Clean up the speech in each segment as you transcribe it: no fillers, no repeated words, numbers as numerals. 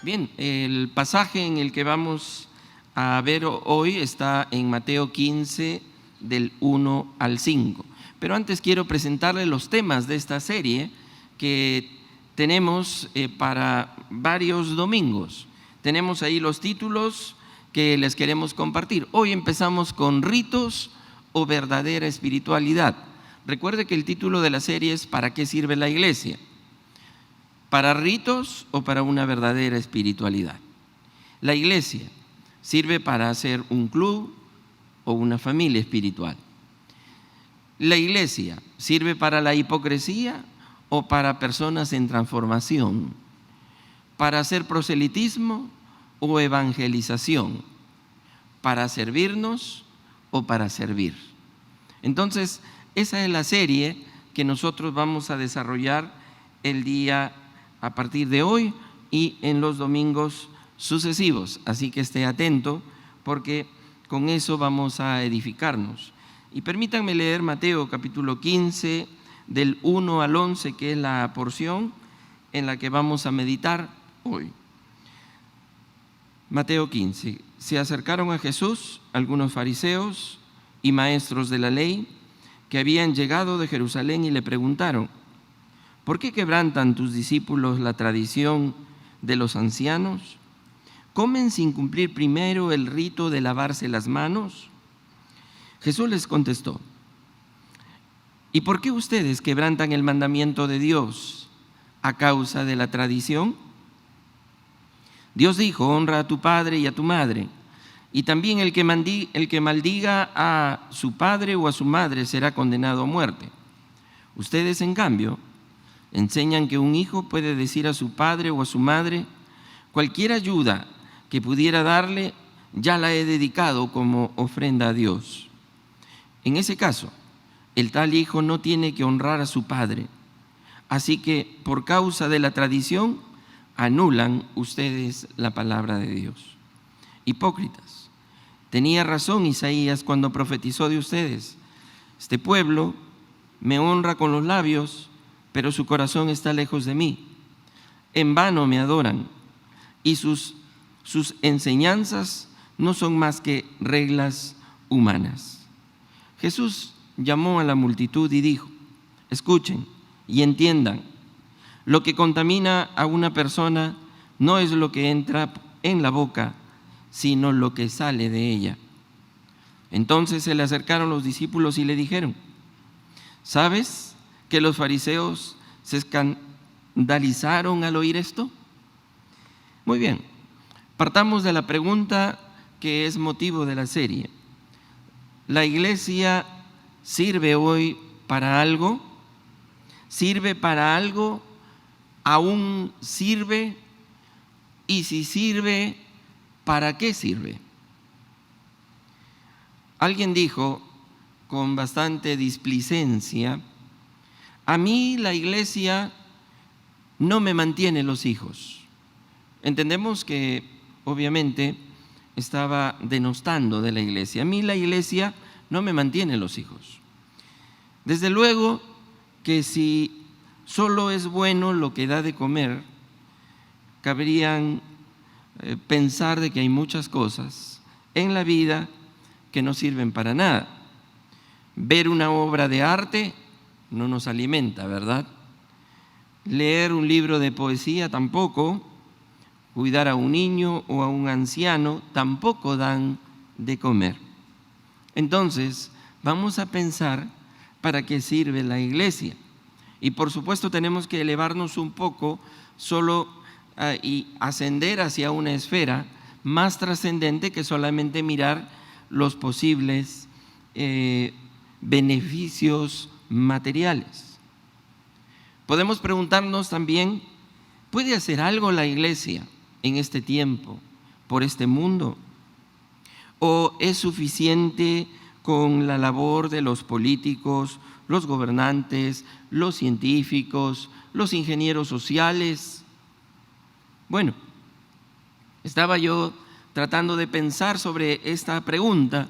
Bien, el pasaje en el que vamos a ver hoy está en Mateo 15, del 1 al 5. Pero antes quiero presentarle los temas de esta serie que tenemos para varios domingos. Tenemos ahí los títulos que les queremos compartir. Hoy empezamos con ritos o verdadera espiritualidad. Recuerde que el título de la serie es ¿para qué sirve la iglesia? ¿Para ritos o para una verdadera espiritualidad? La iglesia sirve para hacer un club o una familia espiritual. La iglesia sirve para la hipocresía o para personas en transformación, para hacer proselitismo o evangelización, para servirnos o para servir. Entonces, esa es la serie que nosotros vamos a desarrollar el día a partir de hoy y en los domingos sucesivos. Así que esté atento porque con eso vamos a edificarnos. Y permítanme leer Mateo capítulo 15 del 1 al 11, que es la porción en la que vamos a meditar hoy. Mateo 15. Se acercaron a Jesús algunos fariseos y maestros de la ley que habían llegado de Jerusalén y le preguntaron: ¿por qué quebrantan tus discípulos la tradición de los ancianos? ¿Comen sin cumplir primero el rito de lavarse las manos? Jesús les contestó: ¿y por qué ustedes quebrantan el mandamiento de Dios a causa de la tradición? Dios dijo: honra a tu padre y a tu madre, y también el que maldiga a su padre o a su madre será condenado a muerte. Ustedes, en cambio, enseñan que un hijo puede decir a su padre o a su madre: cualquier ayuda que pudiera darle, ya la he dedicado como ofrenda a Dios. En ese caso, el tal hijo no tiene que honrar a su padre. Así que, por causa de la tradición, anulan ustedes la palabra de Dios. Hipócritas, tenía razón Isaías cuando profetizó de ustedes: este pueblo me honra con los labios, pero su corazón está lejos de mí. En vano me adoran, y sus enseñanzas no son más que reglas humanas. Jesús llamó a la multitud y dijo: escuchen y entiendan, lo que contamina a una persona no es lo que entra en la boca, sino lo que sale de ella. Entonces se le acercaron los discípulos y le dijeron: ¿sabes que los fariseos se escandalizaron al oír esto? Muy bien, partamos de la pregunta que es motivo de la serie. ¿La iglesia sirve hoy para algo? ¿Sirve para algo? ¿Aún sirve? Y si sirve, ¿para qué sirve? Alguien dijo con bastante displicencia: a mí la iglesia no me mantiene los hijos. Entendemos que obviamente estaba denostando de la iglesia. A mí la iglesia no me mantiene los hijos. Desde luego que si solo es bueno lo que da de comer, cabrían pensar de que hay muchas cosas en la vida que no sirven para nada. Ver una obra de arte no nos alimenta, ¿verdad? Leer un libro de poesía tampoco. Cuidar a un niño o a un anciano tampoco dan de comer. Entonces, vamos a pensar para qué sirve la iglesia. Y por supuesto tenemos que elevarnos un poco y ascender hacia una esfera más trascendente que solamente mirar los posibles beneficios materiales. Podemos preguntarnos también: ¿puede hacer algo la iglesia en este tiempo por este mundo? ¿O es suficiente con la labor de los políticos, los gobernantes, los científicos, los ingenieros sociales? Bueno, estaba yo tratando de pensar sobre esta pregunta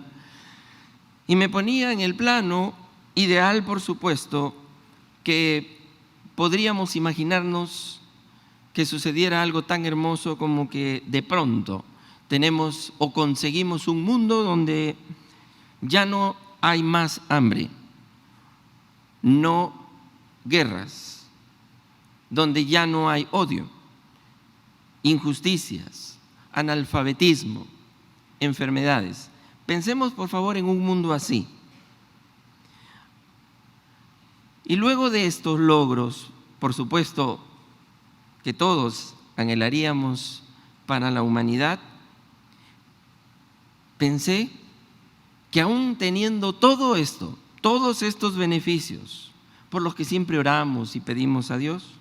y me ponía en el plano ideal, por supuesto, que podríamos imaginarnos que sucediera algo tan hermoso como que de pronto tenemos o conseguimos un mundo donde ya no hay más hambre, no guerras, donde ya no hay odio, injusticias, analfabetismo, enfermedades. Pensemos por favor en un mundo así. Y luego de estos logros, por supuesto que todos anhelaríamos para la humanidad, pensé que aún teniendo todo esto, todos estos beneficios por los que siempre oramos y pedimos a Dios,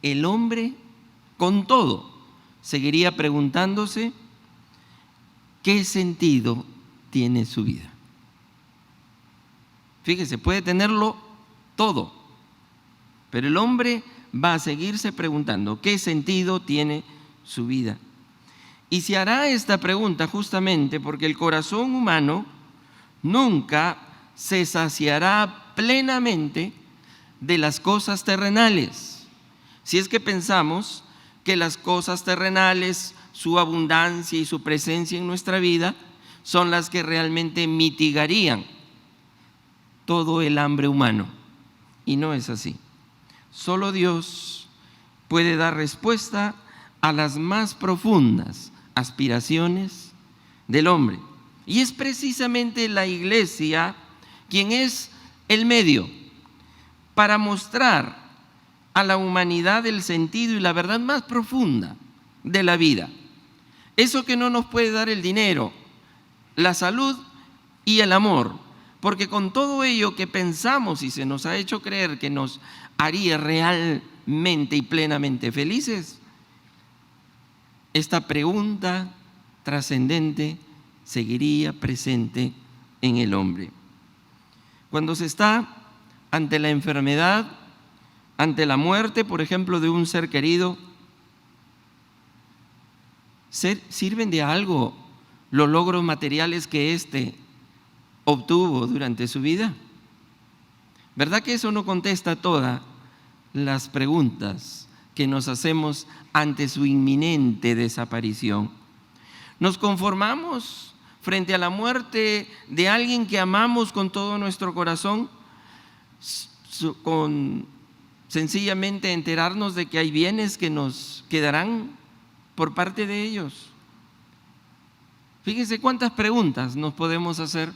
el hombre con todo seguiría preguntándose qué sentido tiene su vida. Fíjese, puede tenerlo todo, pero el hombre va a seguirse preguntando qué sentido tiene su vida. Y se hará esta pregunta justamente porque el corazón humano nunca se saciará plenamente de las cosas terrenales. Si es que pensamos que las cosas terrenales, su abundancia y su presencia en nuestra vida son las que realmente mitigarían todo el hambre humano. Y no es así. Solo Dios puede dar respuesta a las más profundas aspiraciones del hombre. Y es precisamente la iglesia quien es el medio para mostrar a la humanidad el sentido y la verdad más profunda de la vida. Eso que no nos puede dar el dinero, la salud y el amor, porque con todo ello que pensamos y se nos ha hecho creer que nos haría realmente y plenamente felices, esta pregunta trascendente seguiría presente en el hombre. Cuando se está ante la enfermedad, ante la muerte, por ejemplo, de un ser querido, ¿sirven de algo los logros materiales que éste obtuvo durante su vida? ¿Verdad que eso no contesta todas las preguntas que nos hacemos ante su inminente desaparición? ¿Nos conformamos frente a la muerte de alguien que amamos con todo nuestro corazón, con sencillamente enterarnos de que hay bienes que nos quedarán por parte de ellos? Fíjense cuántas preguntas nos podemos hacer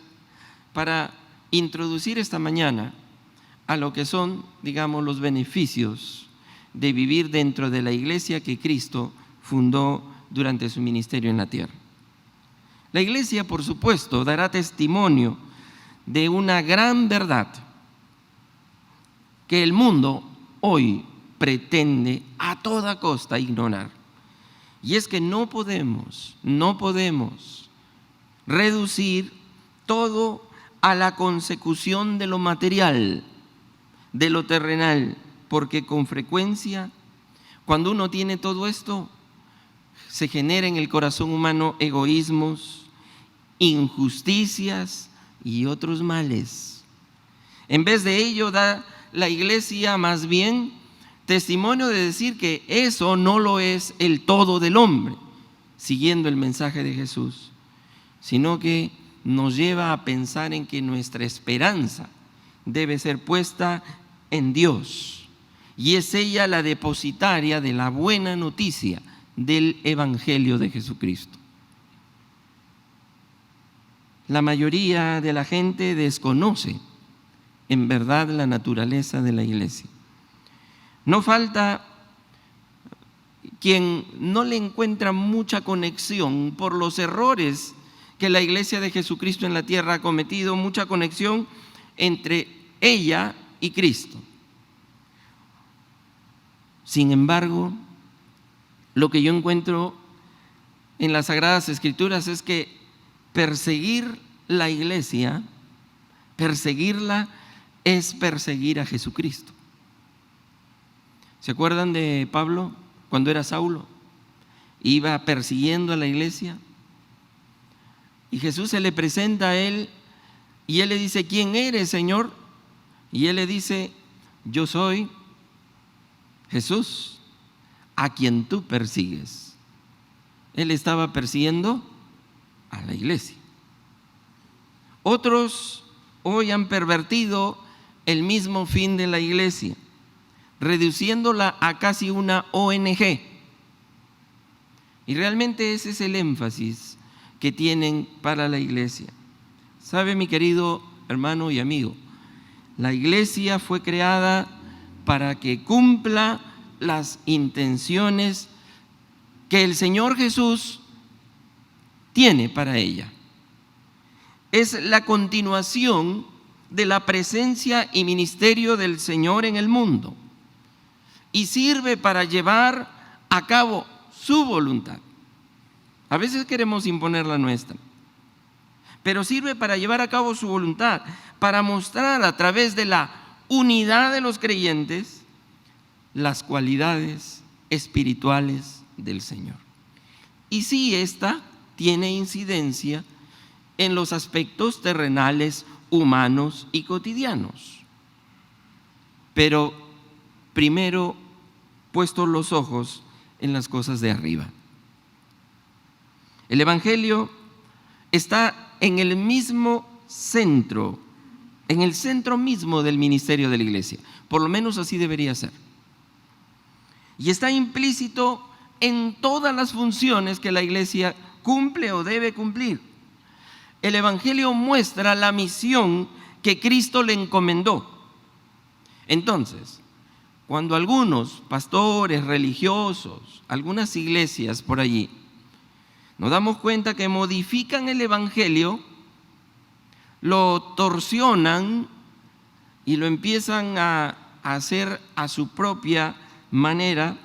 para introducir esta mañana a lo que son, digamos, los beneficios de vivir dentro de la iglesia que Cristo fundó durante su ministerio en la tierra. La iglesia, por supuesto, dará testimonio de una gran verdad que el mundo hoy pretende a toda costa ignorar. Y es que no podemos reducir todo a la consecución de lo material, de lo terrenal, porque con frecuencia, cuando uno tiene todo esto, se genera en el corazón humano egoísmos, injusticias y otros males. En vez de ello, da la iglesia más bien testimonio de decir que eso no lo es el todo del hombre, siguiendo el mensaje de Jesús, sino que nos lleva a pensar en que nuestra esperanza debe ser puesta en Dios, y es ella la depositaria de la buena noticia del Evangelio de Jesucristo. La mayoría de la gente desconoce en verdad la naturaleza de la iglesia. No falta quien no le encuentra mucha conexión por los errores que la iglesia de Jesucristo en la tierra ha cometido, mucha conexión entre ella y Cristo. Sin embargo, lo que yo encuentro en las Sagradas Escrituras es que perseguir la iglesia, perseguirla es perseguir a Jesucristo. ¿Se acuerdan de Pablo cuando era Saulo? Iba persiguiendo a la iglesia y Jesús se le presenta a él y él le dice: ¿quién eres, Señor? Y él le dice: yo soy Jesús, a quien tú persigues. Él estaba persiguiendo a la iglesia. Otros hoy han pervertido el mismo fin de la iglesia, reduciéndola a casi una ONG. Y realmente ese es el énfasis que tienen para la iglesia. ¿Sabe, mi querido hermano y amigo? La iglesia fue creada para que cumpla las intenciones que el Señor Jesús tiene para ella. Es la continuación de la presencia y ministerio del Señor en el mundo y sirve para llevar a cabo su voluntad. A veces queremos imponer la nuestra, pero sirve para llevar a cabo su voluntad, para mostrar a través de la unidad de los creyentes las cualidades espirituales del Señor. Y sí, esta tiene incidencia en los aspectos terrenales, humanos y cotidianos. Pero primero, puestos los ojos en las cosas de arriba. El Evangelio está en el mismo centro, en el centro mismo del ministerio de la iglesia. Por lo menos así debería ser. Y está implícito en todas las funciones que la iglesia cumple o debe cumplir. El Evangelio muestra la misión que Cristo le encomendó. Entonces, cuando algunos pastores religiosos, algunas iglesias por allí, nos damos cuenta que modifican el Evangelio, lo torsionan y lo empiezan a hacer a su propia manera,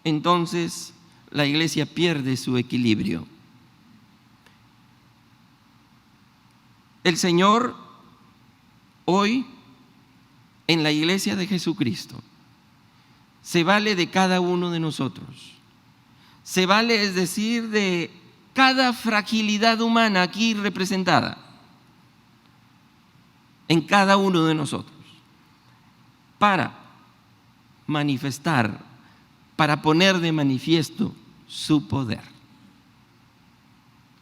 entonces la iglesia pierde su equilibrio. El Señor hoy en la iglesia de Jesucristo se vale de cada uno de nosotros. Se vale, es decir, de cada fragilidad humana aquí representada en cada uno de nosotros para manifestar, para poner de manifiesto su poder.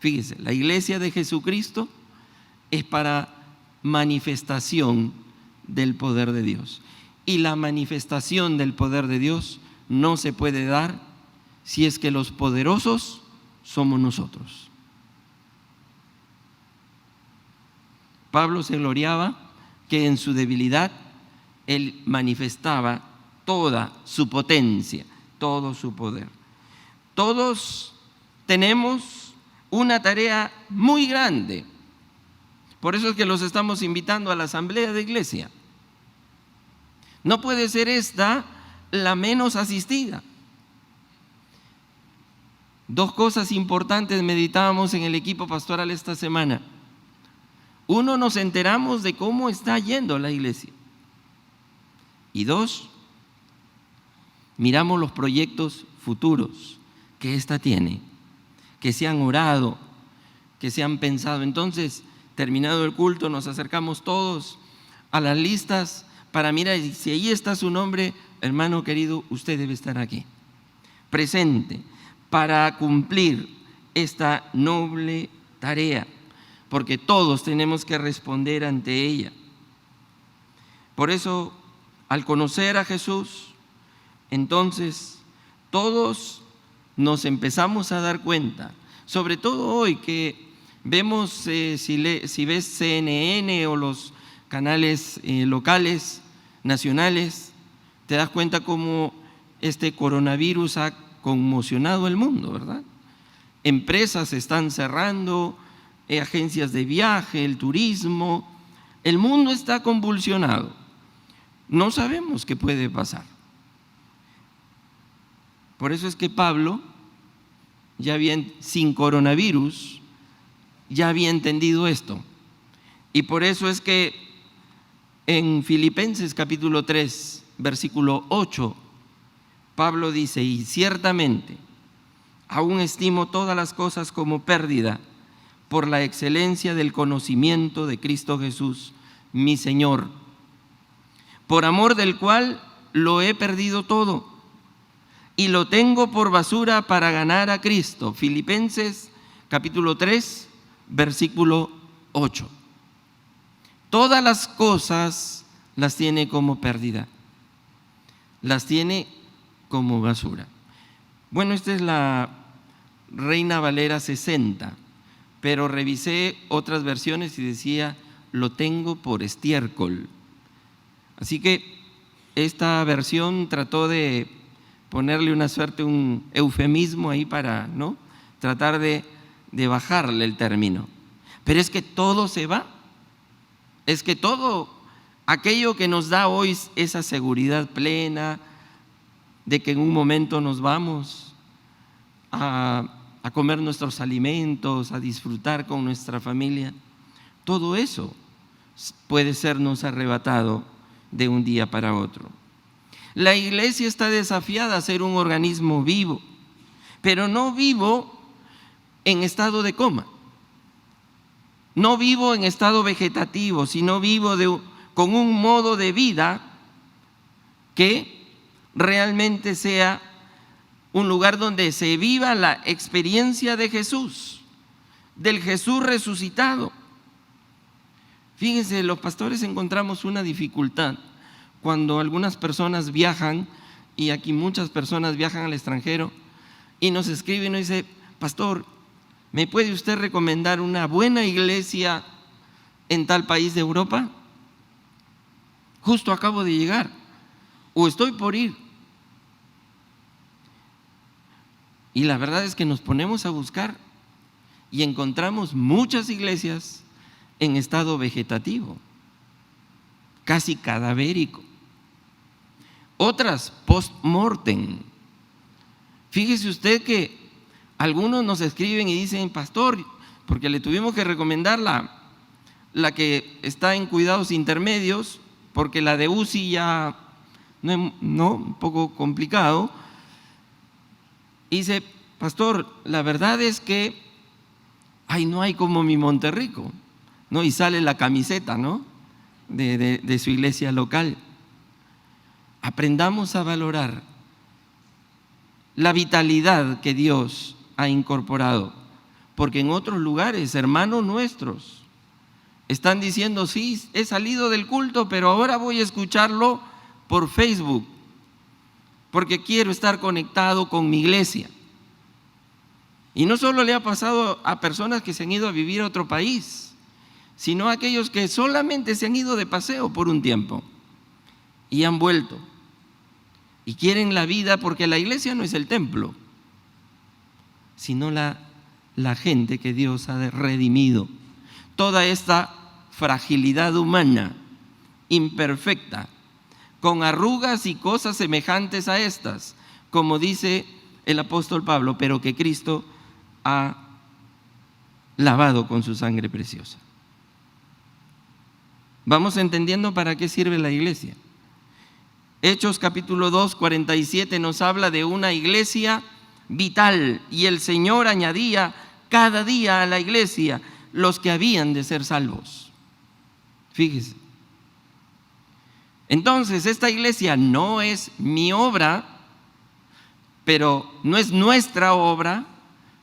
Fíjese, la iglesia de Jesucristo es para manifestación del poder de Dios. Y la manifestación del poder de Dios no se puede dar si es que los poderosos somos nosotros. Pablo se gloriaba que en su debilidad él manifestaba toda su potencia, todo su poder. Todos tenemos una tarea muy grande. Por eso es que los estamos invitando a la asamblea de iglesia. No puede ser esta la menos asistida. Dos cosas importantes meditábamos en el equipo pastoral esta semana. Uno, nos enteramos de cómo está yendo la iglesia. Y dos, miramos los proyectos futuros que ésta tiene, que se han orado, que se han pensado. Entonces, terminado el culto, nos acercamos todos a las listas para mirar, y si ahí está su nombre, hermano querido, usted debe estar aquí, presente, para cumplir esta noble tarea, porque todos tenemos que responder ante ella. Por eso, al conocer a Jesús, entonces todos nos empezamos a dar cuenta, sobre todo hoy que vemos, si ves CNN o los canales locales, nacionales, te das cuenta cómo este coronavirus ha conmocionado el mundo, ¿verdad? Empresas están cerrando, agencias de viaje, el turismo, el mundo está convulsionado. No sabemos qué puede pasar. Por eso es que Pablo, sin coronavirus, ya había entendido esto. Y por eso es que en Filipenses capítulo 3, versículo 8, Pablo dice: y ciertamente aún estimo todas las cosas como pérdida por la excelencia del conocimiento de Cristo Jesús, mi Señor, por amor del cual lo he perdido todo, y lo tengo por basura para ganar a Cristo. Filipenses capítulo 3, versículo 8. Todas las cosas las tiene como pérdida, las tiene como basura. Bueno, esta es la Reina Valera 60, pero revisé otras versiones y decía, lo tengo por estiércol. Así que esta versión trató de ponerle un eufemismo ahí para, ¿no?, tratar de bajarle el término. Pero es que todo se va. Es que todo aquello que nos da hoy esa seguridad plena de que en un momento nos vamos a comer nuestros alimentos, a disfrutar con nuestra familia, todo eso puede sernos arrebatado de un día para otro. La iglesia está desafiada a ser un organismo vivo, pero no vivo en estado de coma, no vivo en estado vegetativo, sino vivo con un modo de vida que realmente sea un lugar donde se viva la experiencia de Jesús, del Jesús resucitado. Fíjense, los pastores encontramos una dificultad cuando algunas personas viajan, y aquí muchas personas viajan al extranjero, y nos escriben y nos dicen, pastor, ¿me puede usted recomendar una buena iglesia en tal país de Europa? Justo acabo de llegar, o estoy por ir. Y la verdad es que nos ponemos a buscar y encontramos muchas iglesias en estado vegetativo, casi cadavérico. Otras post-mortem. Fíjese usted que algunos nos escriben y dicen, pastor, porque le tuvimos que recomendar la que está en cuidados intermedios, porque la de UCI ya no, un poco complicado. Y dice, pastor, la verdad es que no hay como mi Monterrico, ¿no? Y sale la camiseta, ¿no?, de su iglesia local. Aprendamos a valorar la vitalidad que Dios ha incorporado, porque en otros lugares, hermanos nuestros, están diciendo, sí, he salido del culto, pero ahora voy a escucharlo por Facebook, porque quiero estar conectado con mi iglesia. Y no solo le ha pasado a personas que se han ido a vivir a otro país, sino a aquellos que solamente se han ido de paseo por un tiempo y han vuelto. Y quieren la vida, porque la iglesia no es el templo, sino la gente que Dios ha redimido. Toda esta fragilidad humana, imperfecta, con arrugas y cosas semejantes a estas, como dice el apóstol Pablo, pero que Cristo ha lavado con su sangre preciosa. Vamos entendiendo para qué sirve la iglesia. Hechos capítulo 2, 47 nos habla de una iglesia vital, y el Señor añadía cada día a la iglesia los que habían de ser salvos. Fíjese. Entonces, esta iglesia no es mi obra, pero no es nuestra obra,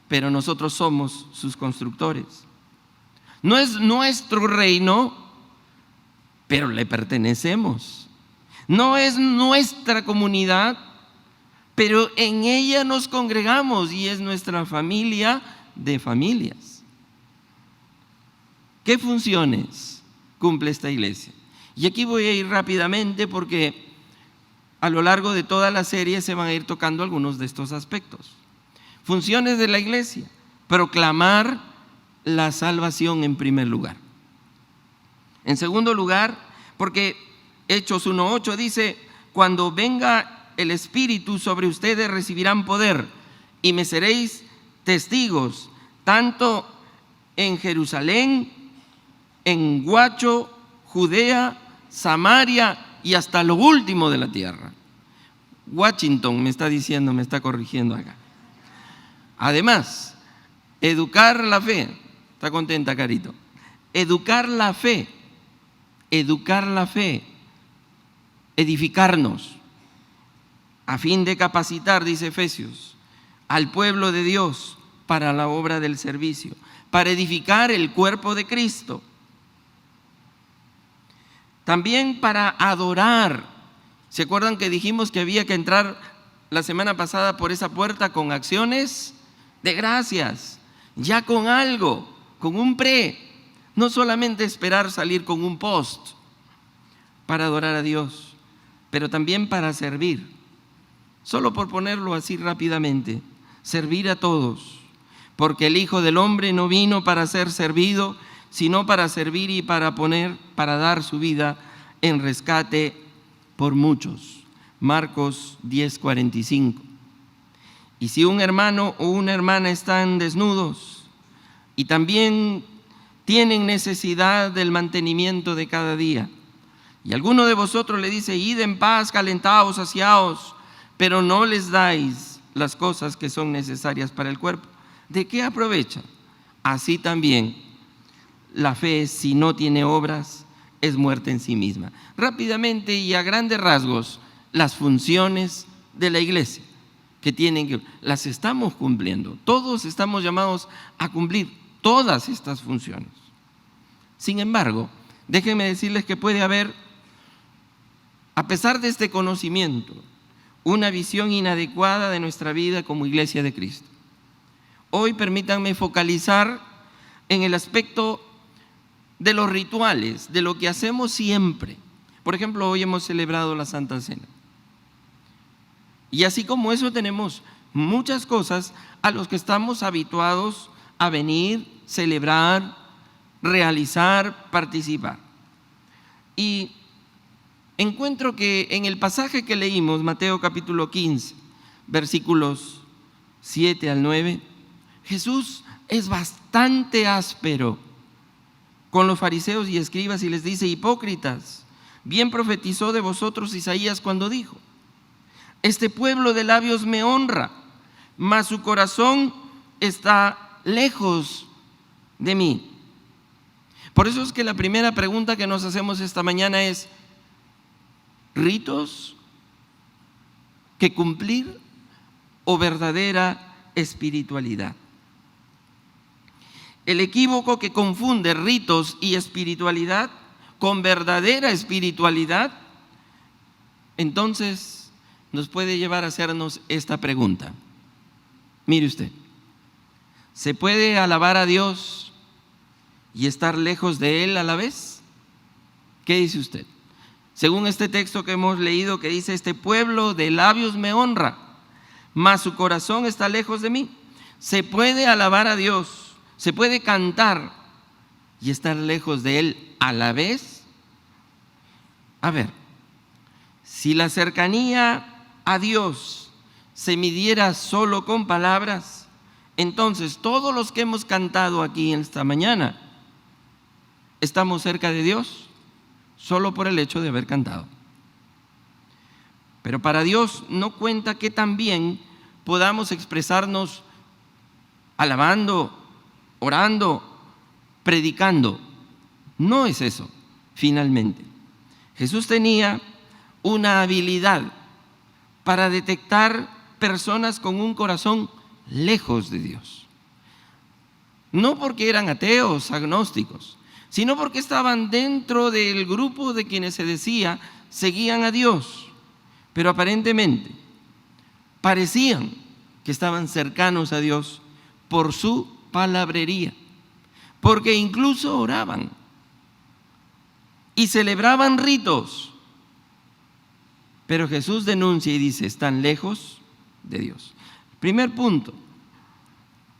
pero nosotros somos sus constructores. No es nuestro reino, pero le pertenecemos. No es nuestra comunidad, pero en ella nos congregamos y es nuestra familia de familias. ¿Qué funciones cumple esta iglesia? Y aquí voy a ir rápidamente porque a lo largo de toda la serie se van a ir tocando algunos de estos aspectos. Funciones de la iglesia: proclamar la salvación en primer lugar. En segundo lugar, porque Hechos 1:8 dice, cuando venga el Espíritu sobre ustedes recibirán poder y me seréis testigos, tanto en Jerusalén, en Guacho, Judea, Samaria y hasta lo último de la tierra. Washington me está diciendo, me está corrigiendo acá. Además, educar la fe. ¿Está contenta, Carito? Educar la fe, edificarnos a fin de capacitar, dice Efesios, al pueblo de Dios para la obra del servicio, para edificar el cuerpo de Cristo. También para adorar. ¿Se acuerdan que dijimos que había que entrar la semana pasada por esa puerta con acciones de gracias? Ya con algo, con un no solamente esperar salir con un post para adorar a Dios, pero también para servir. Solo por ponerlo así rápidamente, servir a todos, porque el Hijo del Hombre no vino para ser servido, sino para servir y para dar su vida en rescate por muchos. Marcos 10:45. Y si un hermano o una hermana están desnudos y también tienen necesidad del mantenimiento de cada día, y alguno de vosotros le dice: id en paz, calentaos, saciaos, pero no les dais las cosas que son necesarias para el cuerpo, ¿de qué aprovecha? Así también la fe, si no tiene obras, es muerta en sí misma. Rápidamente y a grandes rasgos, las funciones de la iglesia las estamos cumpliendo. Todos estamos llamados a cumplir todas estas funciones. Sin embargo, déjenme decirles que puede haber, a pesar de este conocimiento, una visión inadecuada de nuestra vida como Iglesia de Cristo. Hoy permítanme focalizar en el aspecto de los rituales, de lo que hacemos siempre. Por ejemplo, hoy hemos celebrado la Santa Cena. Y así como eso tenemos muchas cosas a los que estamos habituados a venir, celebrar, realizar, participar. Y encuentro que en el pasaje que leímos, Mateo capítulo 15, versículos 7 al 9, Jesús es bastante áspero con los fariseos y escribas y les dice: hipócritas, bien profetizó de vosotros Isaías cuando dijo: este pueblo de labios me honra, mas su corazón está lejos de mí. Por eso es que la primera pregunta que nos hacemos esta mañana es: ¿ritos que cumplir o verdadera espiritualidad? El equívoco que confunde ritos y espiritualidad con verdadera espiritualidad, entonces nos puede llevar a hacernos esta pregunta. Mire usted, ¿se puede alabar a Dios y estar lejos de Él a la vez? ¿Qué dice usted? Según este texto que hemos leído, que dice: este pueblo de labios me honra, mas su corazón está lejos de mí. ¿Se puede alabar a Dios, se puede cantar y estar lejos de Él a la vez? A ver, si la cercanía a Dios se midiera solo con palabras, entonces todos los que hemos cantado aquí en esta mañana estamos cerca de Dios solo por el hecho de haber cantado. Pero para Dios no cuenta que también podamos expresarnos alabando, orando, predicando. No es eso, finalmente. Jesús tenía una habilidad para detectar personas con un corazón lejos de Dios. No porque eran ateos, agnósticos, sino porque estaban dentro del grupo de quienes se decía seguían a Dios, pero aparentemente parecían que estaban cercanos a Dios por su palabrería, porque incluso oraban y celebraban ritos. Pero Jesús denuncia y dice: están lejos de Dios. Primer punto,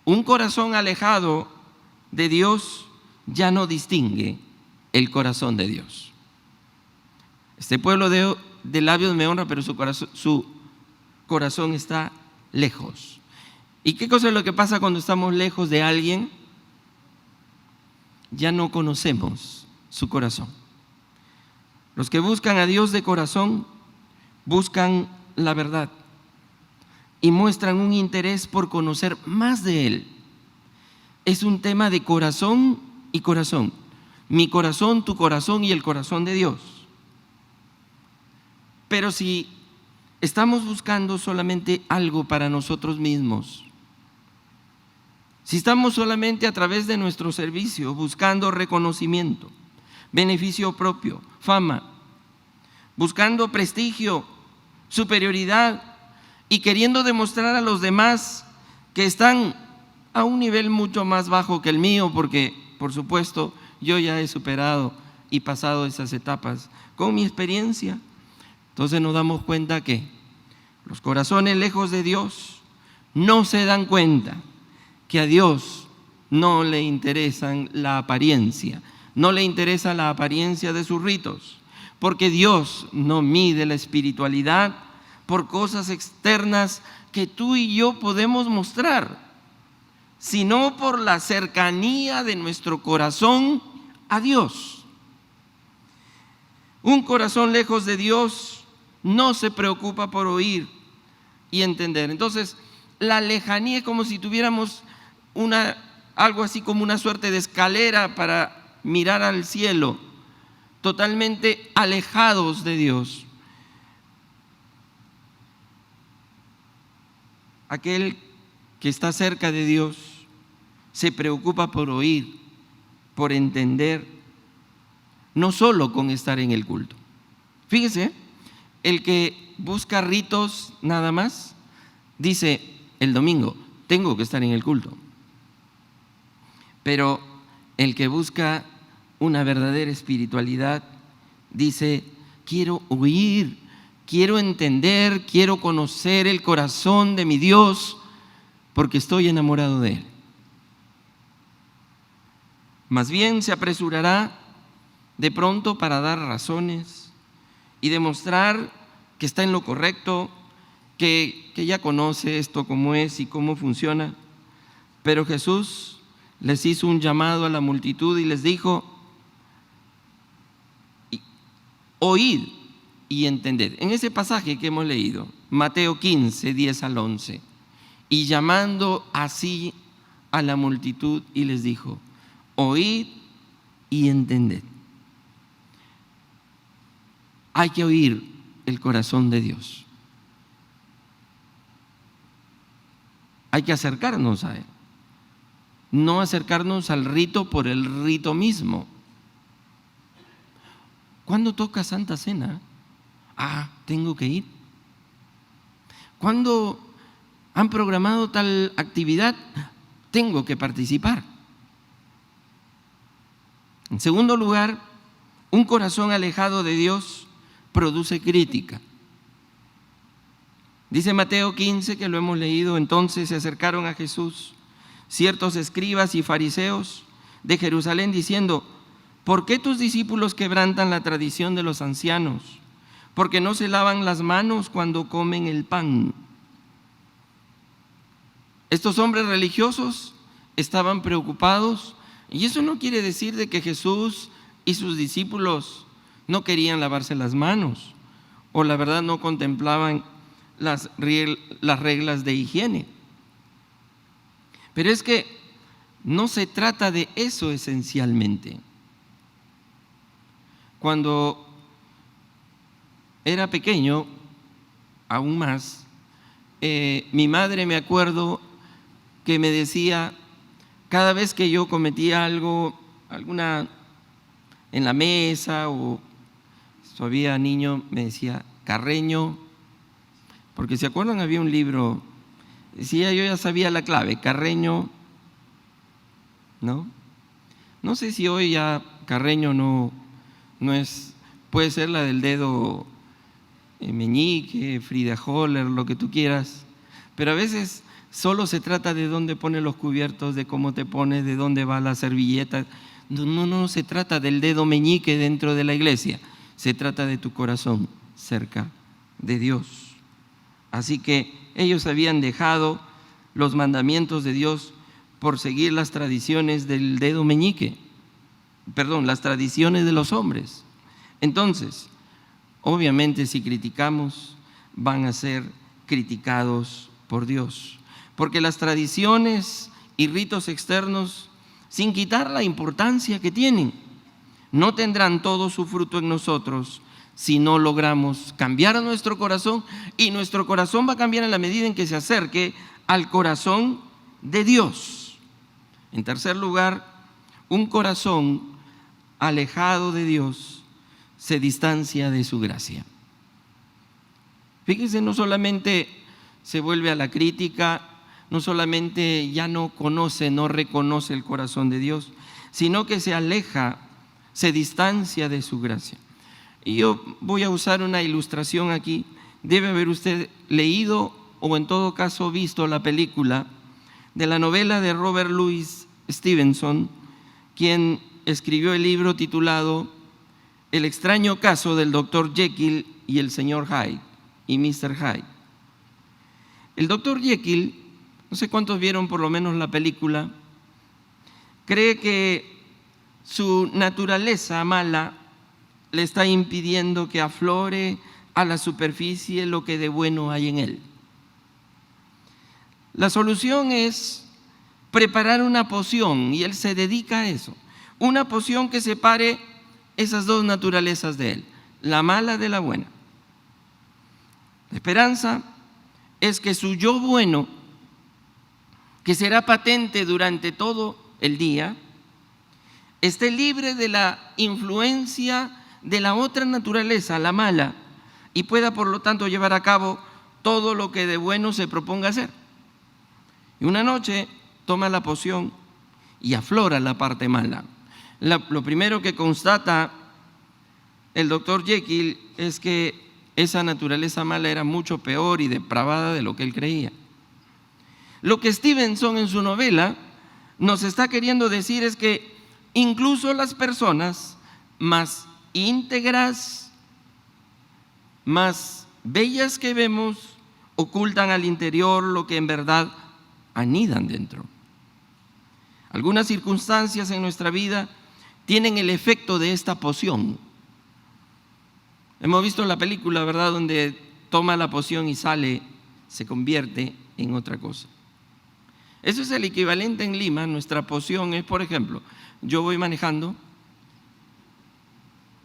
un corazón alejado de Dios ya no distingue el corazón de Dios. Este pueblo de labios me honra, pero su corazón está lejos. ¿Y qué cosa es lo que pasa cuando estamos lejos de alguien? Ya no conocemos su corazón. Los que buscan a Dios de corazón buscan la verdad y muestran un interés por conocer más de Él. Es un tema de corazón y corazón. Mi corazón, tu corazón y el corazón de Dios. Pero si estamos buscando solamente algo para nosotros mismos, si estamos solamente a través de nuestro servicio buscando reconocimiento, beneficio propio, fama, buscando prestigio, superioridad y queriendo demostrar a los demás que están a un nivel mucho más bajo que el mío, porque por supuesto yo ya he superado y pasado esas etapas con mi experiencia. Entonces nos damos cuenta que los corazones lejos de Dios no se dan cuenta que a Dios no le interesan la apariencia, no le interesa la apariencia de sus ritos, porque Dios no mide la espiritualidad por cosas externas que tú y yo podemos mostrar, sino por la cercanía de nuestro corazón a Dios. Un corazón lejos de Dios no se preocupa por oír y entender. Entonces, la lejanía es como si tuviéramos algo así como una suerte de escalera para mirar al cielo, totalmente alejados de Dios. Aquel que está cerca de Dios se preocupa por oír, por entender, no solo con estar en el culto. Fíjese, el que busca ritos nada más, dice el domingo, tengo que estar en el culto. Pero el que busca una verdadera espiritualidad, dice, quiero oír, quiero entender, quiero conocer el corazón de mi Dios, porque estoy enamorado de Él. Más bien se apresurará de pronto para dar razones y demostrar que está en lo correcto, que ya conoce esto cómo es y cómo funciona. Pero Jesús les hizo un llamado a la multitud y les dijo, oíd y entended. En ese pasaje que hemos leído, Mateo 15, 10 al 11, y llamando así a la multitud y les dijo, oíd y entended. Hay que oír el corazón de Dios. Hay que acercarnos a Él. No acercarnos al rito por el rito mismo. ¿Cuándo toca Santa Cena? Tengo que ir. ¿Cuándo han programado tal actividad? Tengo que participar. En segundo lugar, un corazón alejado de Dios produce crítica. Dice Mateo 15, que lo hemos leído, entonces se acercaron a Jesús ciertos escribas y fariseos de Jerusalén diciendo, ¿por qué tus discípulos quebrantan la tradición de los ancianos? Porque no se lavan las manos cuando comen el pan. Estos hombres religiosos estaban preocupados, y eso no quiere decir de que Jesús y sus discípulos no querían lavarse las manos, o la verdad no contemplaban las reglas de higiene. Pero es que no se trata de eso esencialmente. Cuando era pequeño, aún más, mi madre, me acuerdo que me decía, cada vez que yo cometía alguna en la mesa o todavía niño, me decía, Carreño, porque ¿se acuerdan? Había un libro, decía, yo ya sabía la clave, Carreño, ¿no? No sé si hoy ya Carreño no es, puede ser la del dedo meñique, Frida Holler, lo que tú quieras, pero a veces solo se trata de dónde pones los cubiertos, de cómo te pones, de dónde va la servilleta. No se trata del dedo meñique dentro de la iglesia, se trata de tu corazón cerca de Dios. Así que ellos habían dejado los mandamientos de Dios por seguir las tradiciones del dedo meñique, las tradiciones de los hombres. Entonces, obviamente si criticamos, van a ser criticados por Dios, porque las tradiciones y ritos externos, sin quitar la importancia que tienen, no tendrán todo su fruto en nosotros si no logramos cambiar nuestro corazón, y nuestro corazón va a cambiar en la medida en que se acerque al corazón de Dios. En tercer lugar, un corazón alejado de Dios se distancia de su gracia. Fíjense, no solamente se vuelve a la crítica, no solamente ya no conoce, no reconoce el corazón de Dios, sino que se aleja, se distancia de su gracia. Y yo voy a usar una ilustración aquí. Debe haber usted leído o en todo caso visto la película de la novela de Robert Louis Stevenson, quien escribió el libro titulado El extraño caso del Dr. Jekyll y el señor Hyde y Mr. Hyde. El Dr. Jekyll, no sé cuántos vieron por lo menos la película, cree que su naturaleza mala le está impidiendo que aflore a la superficie lo que de bueno hay en él. La solución es preparar una poción, y él se dedica a eso, una poción que separe esas dos naturalezas de él, la mala de la buena. La esperanza es que su yo bueno, que será patente durante todo el día, esté libre de la influencia de la otra naturaleza, la mala, y pueda por lo tanto llevar a cabo todo lo que de bueno se proponga hacer. Y una noche toma la poción y aflora la parte mala. Lo primero que constata el doctor Jekyll es que esa naturaleza mala era mucho peor y depravada de lo que él creía. Lo que Stevenson en su novela nos está queriendo decir es que incluso las personas más íntegras, más bellas que vemos, ocultan al interior lo que en verdad anidan dentro. Algunas circunstancias en nuestra vida tienen el efecto de esta poción. Hemos visto la película, ¿verdad?, donde toma la poción y sale, se convierte en otra cosa. Eso es el equivalente en Lima. Nuestra poción es, por ejemplo, yo voy manejando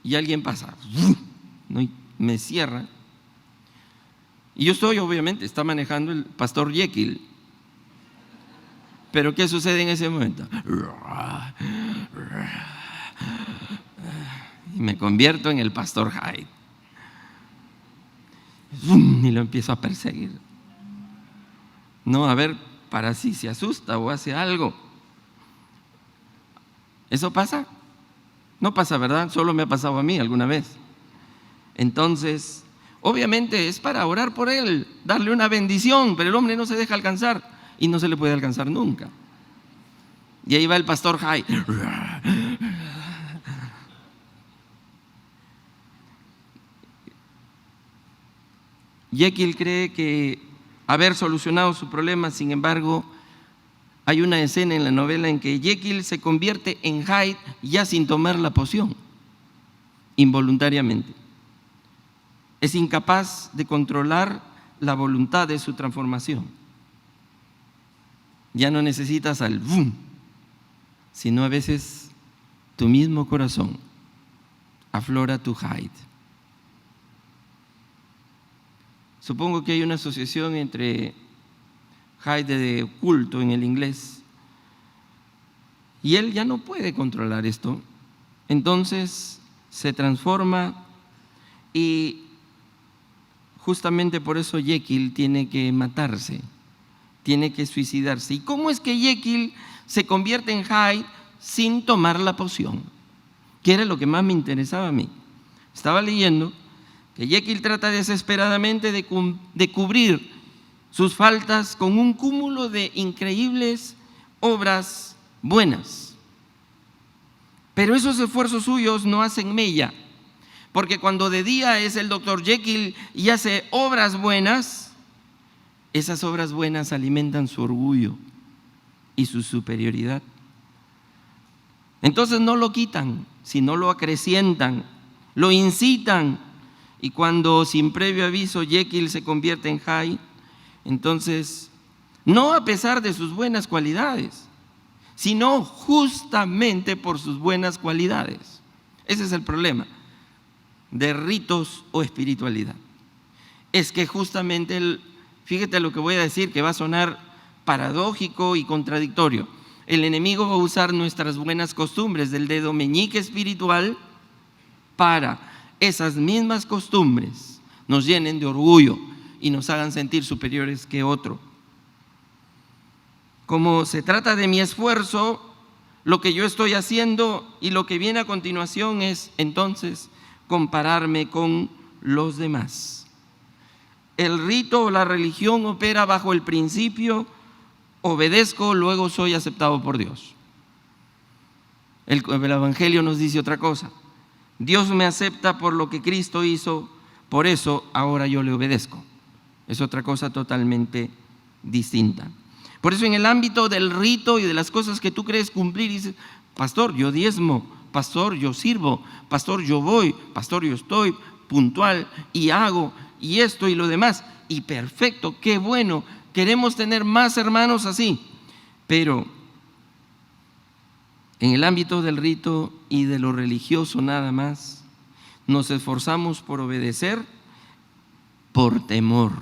y alguien pasa, ¿no?, y me cierra. Y yo estoy, obviamente, está manejando el pastor Jekyll. Pero ¿qué sucede en ese momento? Y me convierto en el pastor Hyde. Y lo empiezo a perseguir. No, a ver, para si se asusta o hace algo. ¿Eso pasa? No pasa, ¿verdad? Solo me ha pasado a mí alguna vez. Entonces, obviamente es para orar por él, darle una bendición, pero el hombre no se deja alcanzar y no se le puede alcanzar nunca. Y ahí va el pastor Hyde. Jekyll cree que haber solucionado su problema. Sin embargo, hay una escena en la novela en que Jekyll se convierte en Hyde ya sin tomar la poción, involuntariamente. Es incapaz de controlar la voluntad de su transformación. Ya no necesitas al boom, sino a veces tu mismo corazón aflora tu Hyde. Supongo que hay una asociación entre Hyde de oculto en el inglés, y él ya no puede controlar esto. Entonces se transforma, y justamente por eso Jekyll tiene que matarse, tiene que suicidarse. ¿Y cómo es que Jekyll se convierte en Hyde sin tomar la poción? Que era lo que más me interesaba a mí. Estaba leyendo que Jekyll trata desesperadamente de cubrir sus faltas con un cúmulo de increíbles obras buenas. Pero esos esfuerzos suyos no hacen mella, porque cuando de día es el doctor Jekyll y hace obras buenas, esas obras buenas alimentan su orgullo y su superioridad. Entonces no lo quitan, sino lo acrecientan, lo incitan. Y cuando sin previo aviso Jekyll se convierte en Hyde, entonces, no a pesar de sus buenas cualidades, sino justamente por sus buenas cualidades. Ese es el problema. de ritos o espiritualidad. Es que justamente, fíjate lo que voy a decir, que va a sonar paradójico y contradictorio. El enemigo va a usar nuestras buenas costumbres del dedo meñique espiritual para esas mismas costumbres nos llenen de orgullo y nos hagan sentir superiores que otro. Como se trata de mi esfuerzo, lo que yo estoy haciendo y lo que viene a continuación es entonces compararme con los demás. El rito o la religión opera bajo el principio: obedezco, luego soy aceptado por Dios. El Evangelio nos dice otra cosa: Dios me acepta por lo que Cristo hizo, por eso ahora yo le obedezco. Es otra cosa totalmente distinta. Por eso en el ámbito del rito y de las cosas que tú crees cumplir, dices: pastor, yo diezmo, pastor, yo sirvo, pastor, yo voy, pastor, yo estoy puntual y hago y esto y lo demás. Y perfecto, qué bueno, queremos tener más hermanos así. Pero en el ámbito del rito y de lo religioso nada más, nos esforzamos por obedecer por temor.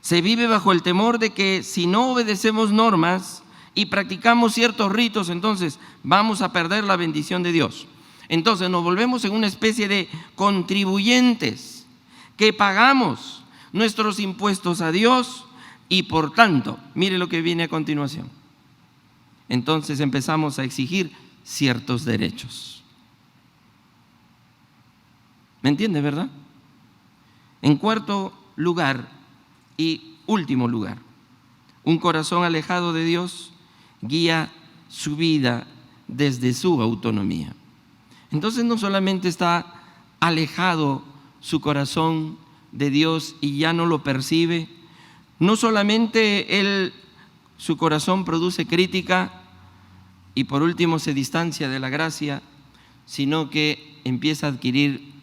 Se vive bajo el temor de que si no obedecemos normas y practicamos ciertos ritos, entonces vamos a perder la bendición de Dios. Entonces nos volvemos en una especie de contribuyentes que pagamos nuestros impuestos a Dios y por tanto, mire lo que viene a continuación. Entonces empezamos a exigir ciertos derechos. ¿Me entiende, verdad? En cuarto lugar y último lugar, un corazón alejado de Dios guía su vida desde su autonomía. Entonces no solamente está alejado su corazón de Dios y ya no lo percibe, no solamente su corazón produce crítica y por último se distancia de la gracia, sino que empieza a adquirir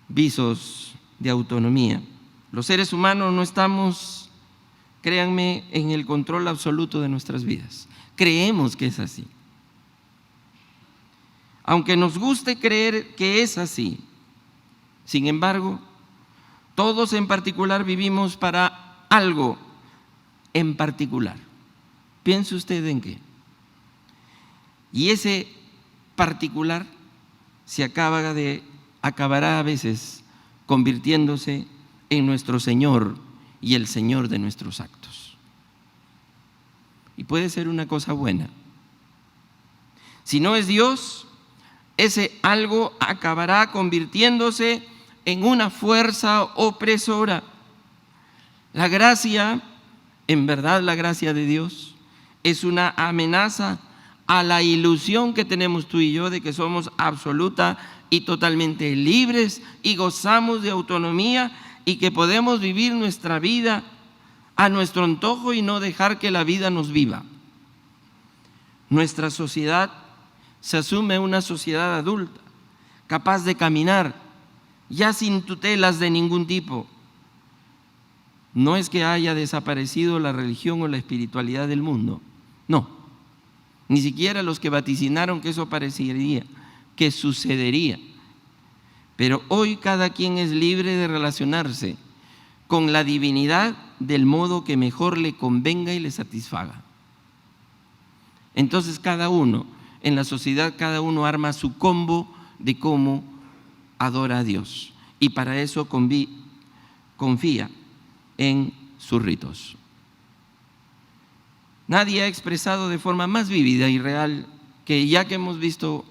visos de autonomía. Los seres humanos no estamos, créanme, en el control absoluto de nuestras vidas. Creemos que es así. Aunque nos guste creer que es así, sin embargo, todos en particular vivimos para algo en particular. ¿Piense usted en qué? Y ese particular acabará a veces convirtiéndose en nuestro Señor y el Señor de nuestros actos. Y puede ser una cosa buena. Si no es Dios, ese algo acabará convirtiéndose en una fuerza opresora. La gracia, en verdad la gracia de Dios, es una amenaza a la ilusión que tenemos tú y yo de que somos absoluta y totalmente libres y gozamos de autonomía y que podemos vivir nuestra vida a nuestro antojo y no dejar que la vida nos viva. Nuestra sociedad se asume una sociedad adulta, capaz de caminar ya sin tutelas de ningún tipo. No es que haya desaparecido la religión o la espiritualidad del mundo, no. Ni siquiera los que vaticinaron que eso parecería, que sucedería. Pero hoy cada quien es libre de relacionarse con la divinidad del modo que mejor le convenga y le satisfaga. Entonces cada uno, en la sociedad, cada uno arma su combo de cómo adora a Dios. Y para eso confía en sus ritos. Nadie ha expresado de forma más vívida y real que, ya que hemos visto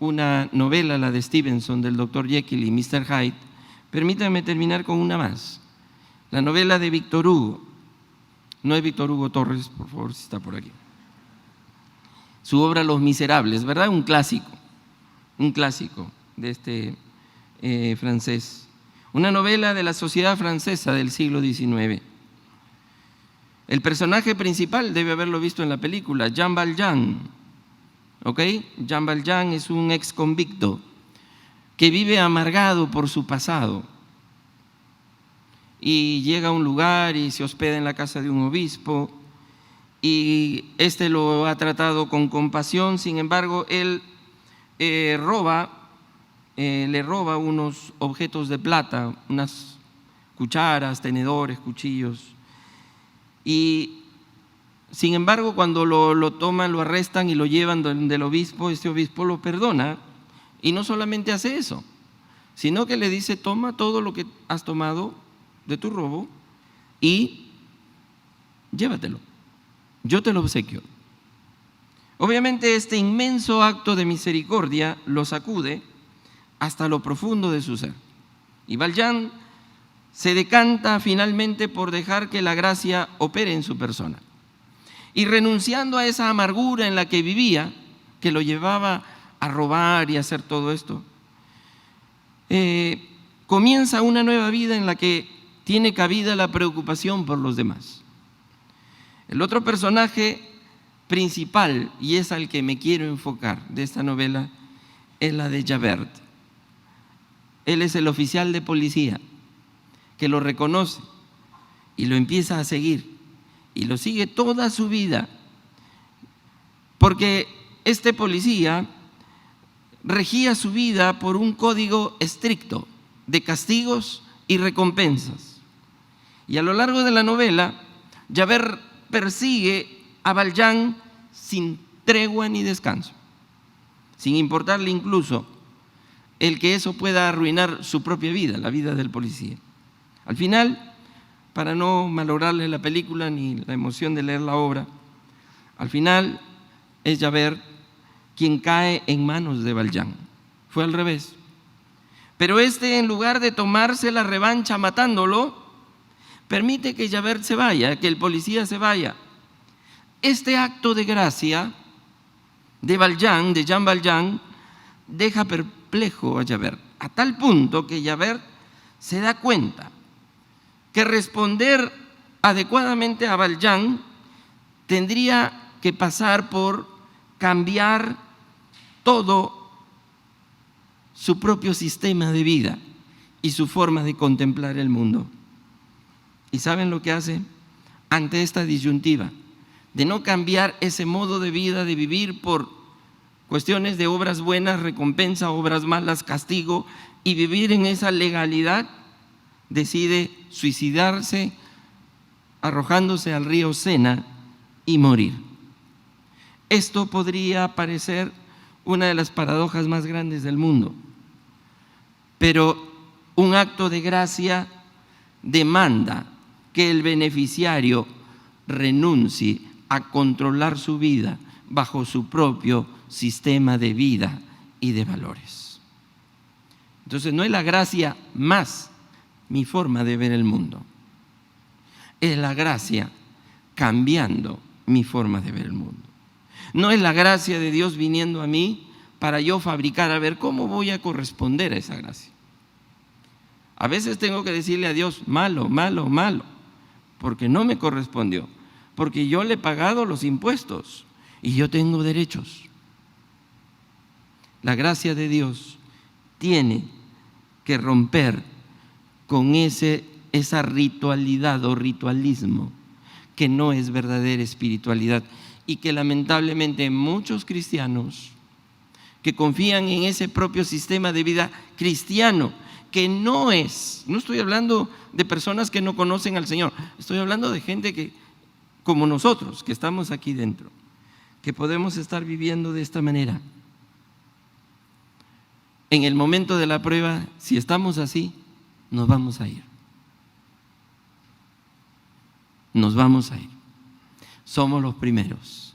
una novela, la de Stevenson, del Dr. Jekyll y Mr. Hyde, permítanme terminar con una más. La novela de Víctor Hugo. No es Víctor Hugo Torres, por favor, si está por aquí. Su obra Los Miserables, ¿verdad? Un clásico de este francés. Una novela de la sociedad francesa del siglo XIX. El personaje principal, debe haberlo visto en la película, Jean Valjean. ¿Ok? Jean Valjean es un ex convicto que vive amargado por su pasado y llega a un lugar y se hospeda en la casa de un obispo y este lo ha tratado con compasión. Sin embargo, él roba le roba unos objetos de plata, unas cucharas, tenedores, cuchillos. Y sin embargo, cuando lo toman, lo arrestan y lo llevan donde el obispo, este obispo lo perdona. Y no solamente hace eso, sino que le dice: toma todo lo que has tomado de tu robo y llévatelo, yo te lo obsequio. Obviamente este inmenso acto de misericordia lo sacude hasta lo profundo de su ser. Y Valjean se decanta finalmente por dejar que la gracia opere en su persona. Y renunciando a esa amargura en la que vivía, que lo llevaba a robar y a hacer todo esto, comienza una nueva vida en la que tiene cabida la preocupación por los demás. El otro personaje principal, y es al que me quiero enfocar de esta novela, es la de Javert. Él es el oficial de policía que lo reconoce y lo empieza a seguir, y lo sigue toda su vida, porque este policía regía su vida por un código estricto de castigos y recompensas. Y a lo largo de la novela, Javert persigue a Valjean sin tregua ni descanso, sin importarle incluso el que eso pueda arruinar su propia vida, la vida del policía. Al final, para no malograrle la película ni la emoción de leer la obra, al final es Javert quien cae en manos de Valjean. Fue al revés. Pero este, en lugar de tomarse la revancha matándolo, permite que Javert se vaya, que el policía se vaya. Este acto de gracia de Valjean, de Jean Valjean, deja perplejo a Javert, a tal punto que Javert se da cuenta que responder adecuadamente a Valjean tendría que pasar por cambiar todo su propio sistema de vida y su forma de contemplar el mundo. ¿Y saben lo que hace ante esta disyuntiva de no cambiar ese modo de vida, de vivir por cuestiones de obras buenas, recompensa, obras malas, castigo, y vivir en esa legalidad? Decide suicidarse arrojándose al río Sena y morir. Esto podría parecer una de las paradojas más grandes del mundo, pero un acto de gracia demanda que el beneficiario renuncie a controlar su vida bajo su propio sistema de vida y de valores. Entonces no es la gracia más mi forma de ver el mundo, es la gracia cambiando mi forma de ver el mundo. No es la gracia de Dios viniendo a mí para yo fabricar a ver cómo voy a corresponder a esa gracia. A veces tengo que decirle a Dios: malo, malo, malo, porque no me correspondió, porque yo le he pagado los impuestos y yo tengo derechos. La gracia de Dios tiene que romper con esa ritualidad o ritualismo que no es verdadera espiritualidad, y que lamentablemente muchos cristianos que confían en ese propio sistema de vida cristiano, que no estoy hablando de personas que no conocen al Señor, estoy hablando de gente que, como nosotros, que estamos aquí dentro, que podemos estar viviendo de esta manera. En el momento de la prueba, si estamos así, nos vamos a ir. Nos vamos a ir. Somos los primeros.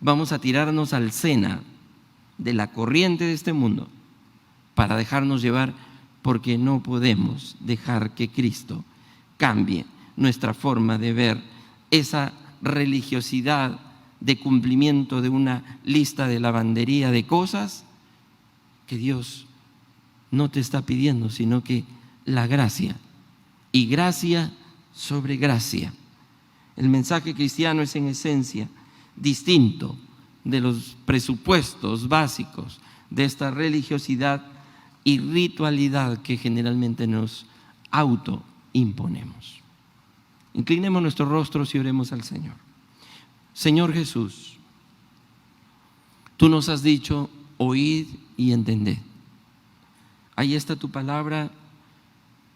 Vamos a tirarnos al Sena de la corriente de este mundo para dejarnos llevar, porque no podemos dejar que Cristo cambie nuestra forma de ver esa religiosidad de cumplimiento de una lista de lavandería de cosas que Dios no te está pidiendo, sino que la gracia, y gracia sobre gracia. El mensaje cristiano es en esencia distinto de los presupuestos básicos de esta religiosidad y ritualidad que generalmente nos autoimponemos. Inclinemos nuestros rostros y oremos al Señor. Señor Jesús, tú nos has dicho: oíd y entended. Ahí está tu palabra,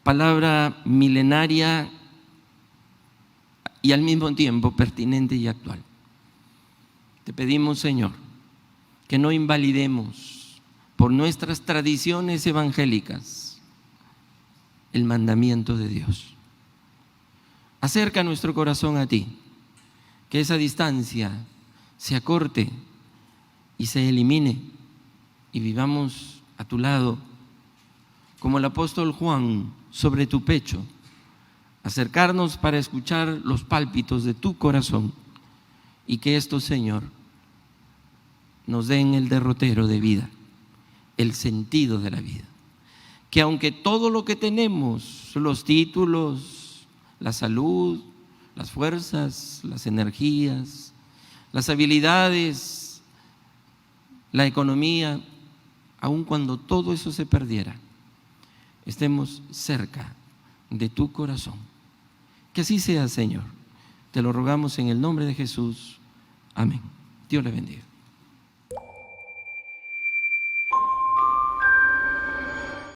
palabra milenaria y al mismo tiempo pertinente y actual. Te pedimos, Señor, que no invalidemos por nuestras tradiciones evangélicas el mandamiento de Dios. Acerca nuestro corazón a ti, que esa distancia se acorte y se elimine y vivamos a tu lado, como el apóstol Juan sobre tu pecho, acercarnos para escuchar los pálpitos de tu corazón y que estos, Señor, nos den el derrotero de vida, el sentido de la vida. Que aunque todo lo que tenemos, los títulos, la salud, las fuerzas, las energías, las habilidades, la economía, aun cuando todo eso se perdiera, estemos cerca de tu corazón. Que así sea, Señor. Te lo rogamos en el nombre de Jesús. Amén. Dios le bendiga.